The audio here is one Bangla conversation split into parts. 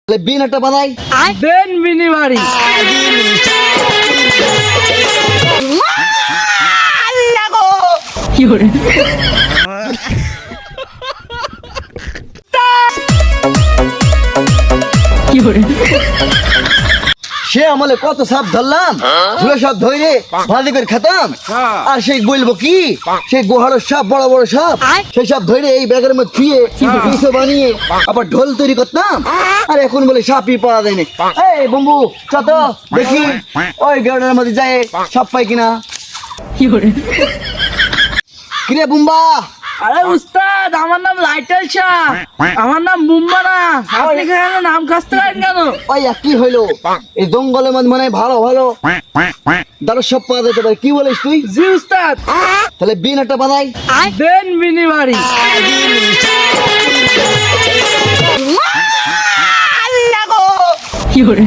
বিন একটা বানাই দেন মিনি বাড়ি কি করে কি করে সে আমলে কত সাপ ধরলাম ধুয়ে সব ধরে ভাজি করে খেতাম আর সেই বলবো কি সেই গোহাড়ের সাপ বড় বড় সাপ সেই সব ধরে এই ব্যাগের মধ্যে থুয়ে পিসে বানিয়ে আবার ঢোল তৈরি করতাম আর এখন বলে সাপই পাওয়া যায়নি। এই বম্বু চত দেখি ওই গেড়ের মধ্যে যায় সাপ পাই কিনা। কি করে কিরে বুম্বা? আরে উস্তাদ আমার নাম লাইটেল শাহ, আমার নাম বুম্বা না। আপনি কেন নাম কাস্তে করেন কেন? ওই কি হইলো এই জঙ্গলের মধ্যে মানে ভালো ভালো দারু সব পাওয়া যেতে পারে। কি বলিস তুই? জি উস্তাদ। তাহলে বিন একটা বানাই দেন মিনি বাড়ি কি করে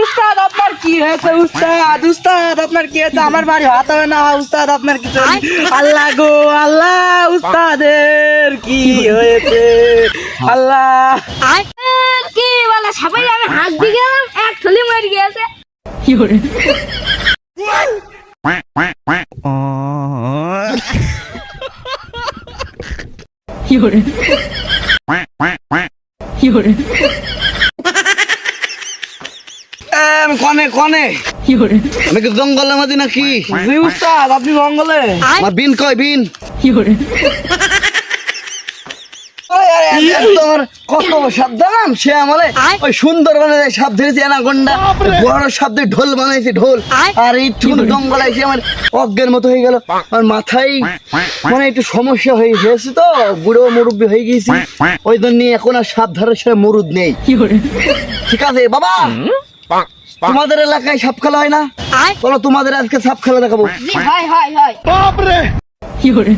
উস্তাদ আপনার কি হয়েছে? উস্তাদ উস্তাদ আপনার কি হয়েছে? আমার বাড়ি হাত হবে না উস্তাদ, আপনার কিছু আল্লাহ গো আল্লাহ, উস্তাদের কি হয়েছে আল্লাহ? কি বলে সবাই আমি হাত দিয়ে গেলাম এক থলি মরে গিয়েছে। কি করে কি করে কি করে কনে কনে কি করে আমি কি জঙ্গলের মধ্যে নাকি? জি উস্তাদ আপনি জঙ্গলে। আমার বিন কয় বিন কি করে তোর কত সাবধান সে আমলে ওই সুন্দর বানায় সাপ ধরেছে অ্যানাকোন্ডা, বড় শব্দ ঢোল বানাইছে ঢোল। আর এই জঙ্গল এসে আমার অজ্ঞের মতো হয়ে গেল। আমার মাথায় মানে একটু সমস্যা হয়ে গেছে তো, বুড়ো মুরব্বী হয়ে গেছি, ওই জন্য এখন আর সাপ ধরার সে মরুদ নেই। কি করে ঠিক আছে বাবা, তোমাদের এলাকায় সাপ খেলা হয় না? বলো তোমাদের আজকে সাপ খেলা দেখাবো। জি হয় হয় হয়। কি করে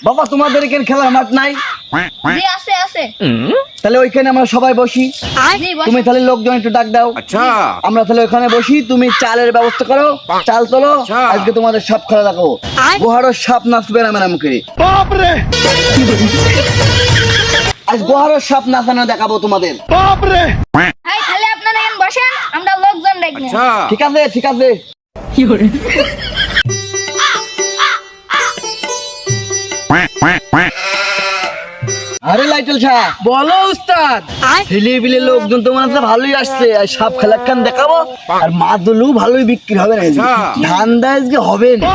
বাবা তোমাদের এখানে খেলার মাঠ নাই? জি আছে আছে। তাহলে ওইখানে আমরা সবাই বসি, জি বস। তুমি তাহলে লোকজন একটু ডাক দাও। আমরা তাহলে ওখানে বসি, তুমি চালের ব্যবস্থা করো, চাল তোলো, আজকে তোমাদের সাপ খেলা দেখাবো। গোহাড়ের সাপ নাচবে না ম্যাডাম করে, আজ গোহাড়ের সাপ নাচানো দেখাবো তোমাদের। হাই তাহলে আপনারা এখানে বসেন, আমরা লোকজন ডাকি। ঠিক আছে ঠিক আছে। কি করে আরে লাইটেল শাহ, বলো উস্তাদ। ছেলে বিলে লোকজন তোমার কাছে ভালোই আসছে, আর সাপ খেলা খান দেখাবো আর মাদুলু ভালোই বিক্রি হবে না, ধান্দা আজকে হবে না।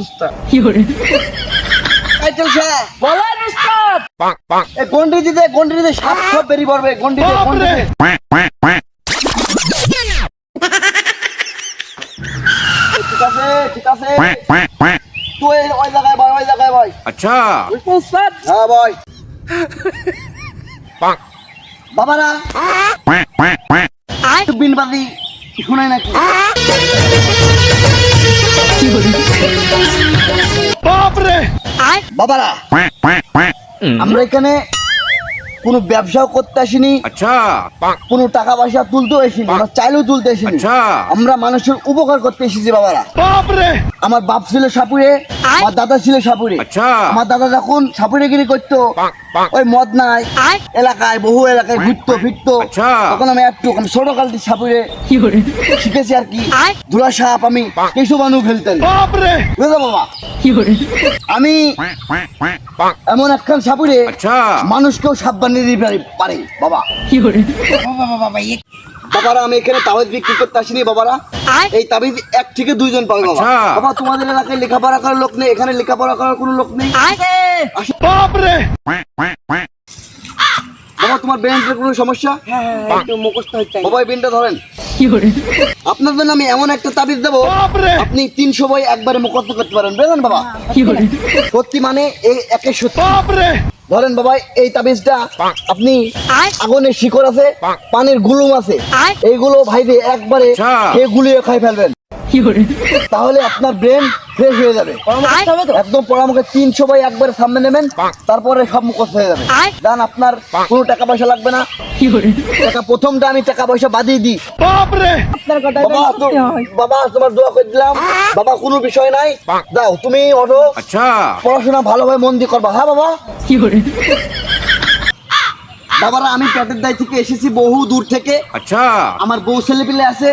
উস্তাদ কি করে লাইটেল শাহ বলেন উস্তাদ। এই গন্ডিতে সাপ সব বেরিয়ে পড়বে, গন্ডিতে ঠিক আছে ঠিক আছে। তুই ওই জায়গায় বয়, ওই জায়গায় বয়। উস্তাদ হ্যাঁ বয়। বাবারা বিন বাজি শোনায় নাকি? কি করে বাবারা আমরা এখানে কোনো ব্যবসাও করতে আসিনি, কোনো টাকা পয়সা তুলতেও আসিনি, আমরা চাইলেও তুলতে আসিনি, আমরা মানুষের উপকার করতে এসেছি। বাবারা আমার বাপ ছিল সাপুরে, আমার দাদা ছিল সাপুরে। আমার দাদা যখন সাপুরে গিরি করতো, ওই মদ নাই এলাকায় বহু এলাকায় ঘুরতো ফিরতো, তখন আমি একটু ছোট কালটি সাপুরে কি করে শিখেছি আর কি। ধুলা সাপ আমি কেশু বানু খেলতেন, বুঝলো বাবা? কি করে আমি এমন একখান সাপুরে মানুষকেও সাপ বানিয়ে দিতে পারে বাবা। কি করে বাবারা আমি এখানে তাবিজ বিক্রি করতে আসিনি বাবারা, এই তাবিজ 1 থেকে 2 জন পাবে বাবা। বাবা তোমাদের এলাকায় লেখাপড়া করার লোক নেই? এখানে লেখাপড়া করার কোনো লোক নেই? বাবা তোমার ব্রেনের কোনো সমস্যা? একটু মুখস্থ হচ্ছে। বাবা এই ব্রেনটা ধরেন। কি করে আপনার জন্য আমি এমন একটা তাবিজ দেবো, আপনি 300 বই একবারে মুখস্থ করতে পারেন, বুঝলেন বাবা? কি করে সত্যি মানে এই একে সত্যি। ধরেন বাবা এই তাবিজটা আপনি আগুনের শিকড় আছে, পানির গুলুম আছে, এইগুলো ভাইবে একবারে খেয়ে গুলিয়ে খাই ফেলবেন। 有人， তাহলে আপনার ব্রেন ফ্রেশ হয়ে যাবে। একদম পড়ামুখে 300 বাই একবার সামনে নেবেন, তারপরে সব মুখস্থ হয়ে যাবে। জান আপনার কোনো টাকা পয়সা লাগবে না। 有人， টাকা প্রথমটা আমি টাকা পয়সা বাদিয়ে দিই। আপনার কথা বাবা বাবা তোমার দোয়া করে দিলাম বাবা, কোনো বিষয় নাই, যাও তুমি ওঠো। আচ্ছা পড়াশোনা ভালোভাবে মন দিয়ে করবা। হ্যাঁ বাবা। 有人， বাবারা আমি পেটের দায় থেকে এসেছি বহু দূর থেকে। আচ্ছা আমার বউ ছেলেপিলে আছে,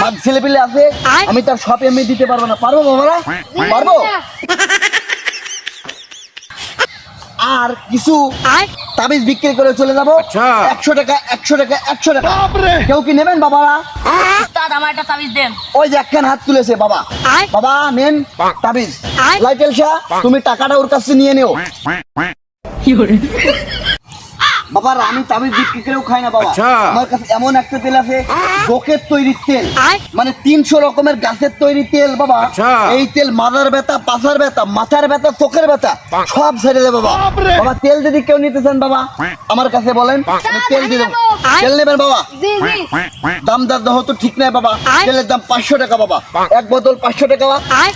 মা ছেলেপিলে আছে, আমি তার সব এমনি দিতে পারবো না। পারবো বাবারা? পারবো। আর কিছু তাবিজ বিক্রি করে চলে যাবো। 100 টাকা 100 টাকা 100 টাকা। কেউ কি নেবেন বাবারা? উস্তাদ আমার একটা তাবিজ দেন। ওই যে একখান হাত তুলেছে বাবা। বাবা নেন তাবিজ। লাইটেল শাহ তুমি টাকাটা ওর কাছে নিয়ে নিও। 有人， বাবার আমি তাবিজ বিক্রি করেও খাই না বাবা। আমার কাছে এমন একটা তেল আছে, গোকের তৈরি তেল, মানে 300 রকমের গাছের তৈরি তেল বাবা। এই তেল মাথার ব্যথা, পাছার ব্যথা, মাথার ব্যথা, চোখের ব্যথা সব ছেড়ে দেবে বাবা। বাবা তেল যদি কেউ নিতে চান বাবা আমার কাছে বলেন, আমি তেল দিয়ে দেবো। তেল নেবেন বাবা? জি জি। দাম দর হয়তো ঠিক নাই বাবা। তেলের দাম 500 টাকা বাবা। এক বোতল 500 টাকা,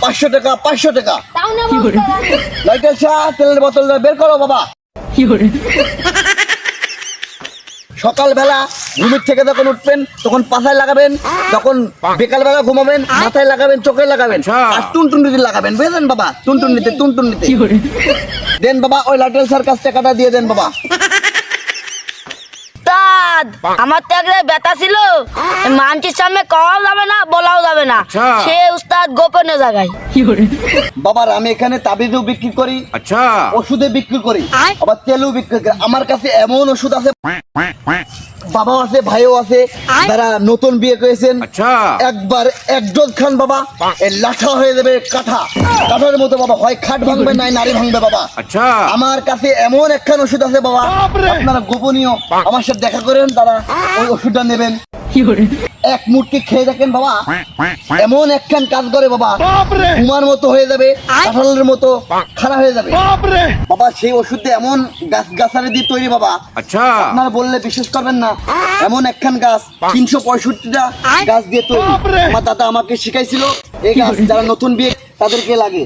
500 টাকা 500 টাকা। তাও নেব কি করে? উস্তাদ। লাইটেল শাহ তেলের বোতলটা বের করো বাবা। 有人， সকালবেলা ঘুমের থেকে যখন উঠবেন তখন পাছায় লাগাবেন, যখন বিকালবেলা ঘুমাবেন মাথায় লাগাবেন, চোখে লাগাবেন, আর টুনটুনিতে লাগাবেন, বুঝলেন বাবা? টুনটুনিতে টুনটুনিতে 有人， দেন বাবা। ওই লাইটেল স্যার কাছ টাকাটা দিয়ে দেন বাবা। উস্তাদ আমার তো একটা ব্যথা ছিল, মানুষের সামনে কওয়াও যাবে না, বলাও যাবে না, সে উস্তাদ গোপনে জায়গায়। 有人， বাবার আমি এখানে তাবিজও বিক্রি করি, ওষুধে বিক্রি করি, আবার তেলও বিক্রি করি। আমার কাছে এমন ওষুধ আছে, বাবাও আছে ভাইও আছে যারা নতুন বিয়ে করেছেন, একবার এক ডোজ খান বাবা, এই লাঠা হয়ে যাবে কাঠা, কাঠার মতো বাবা। হয় খাট ভাঙবে নাই নারী ভাঙবে বাবা। আমার কাছে এমন একখান ওষুধ আছে বাবা, আপনারা গোপনীয় আমার সাথে দেখা করেন, তারা ওই ওষুধটা নেবেন, 有人， এক মুটকি খেয়ে দেখেন বাবা, এমন একখান কাজ করে বাবা, ঘুমার মতো হয়ে যাবে, কাঁঠালের মতো খারাপ হয়ে যাবে বাবা। সেই ওষুধে এমন গাছ গাছালি দিয়ে তৈরি বাবা, আপনারা বললে বিশ্বাস করবেন না। এমন একখান গাছ 365টা গাছ দিয়ে তৈরি। আমার দাদা আমাকে শিখাইছিল এই গাছ যারা নতুন বিয়ে তাদেরকে লাগে,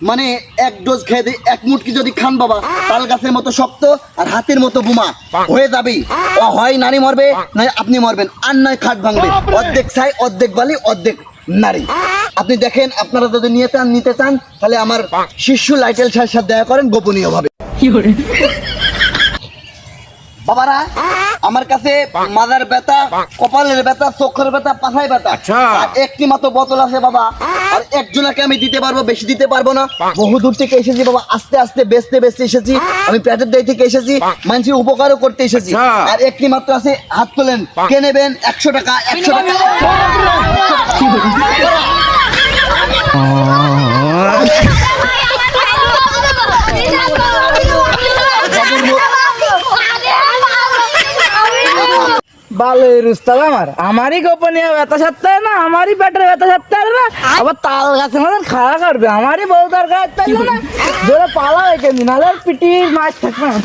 মানে এক ডোজ খেয়ে দিয়ে এক মুটকি যদি খান বাবা, তাল গাছের মতো শক্ত আর হাতের মতো বোমা হয়ে যাবেই। ও হয় নারী মরবে, নয় আপনি মরবেন, আর নয় খাট ভাঙবে। অর্ধেক ছাই, অর্ধেক বালি, অর্ধেক নারী। আপনি দেখেন, আপনারা যদি নিতে চান তাহলে আমার শিশু লাইটেল শাহের সাথে দেখা করেন গোপনীয় ভাবে। 有人， বাবারা আমার কাছে মাথার ব্যথা, কপালের ব্যথা, চোখের ব্যথা, পাছায় ব্যথা, আর একটি মাত্র বোতল আছে বাবা। আর একজনকে আমি দিতে পারবো, বেশি দিতে পারবো না। বহু দূর থেকে এসেছি বাবা, আস্তে আস্তে বেচতে বেচতে এসেছি। আমি পেটের দায় থেকে এসেছি, মানুষের উপকারও করতে এসেছি। আর একটি মাত্র আছে, হাত তোলেন, কে নেবেন? 100 টাকা 100 টাকা। 有人， বালের উস্তাদ আমারই গোপনীয় ব্যথা সারতে না, আমারই পেটের ব্যথা সারতে না, আবার তাল গাছের মতন খাড়া করবে, আমারই বউ দরকার তাইলে না, জোরে পালা রেখে দিন, নাহলে পিটির মাছ থাকবে না।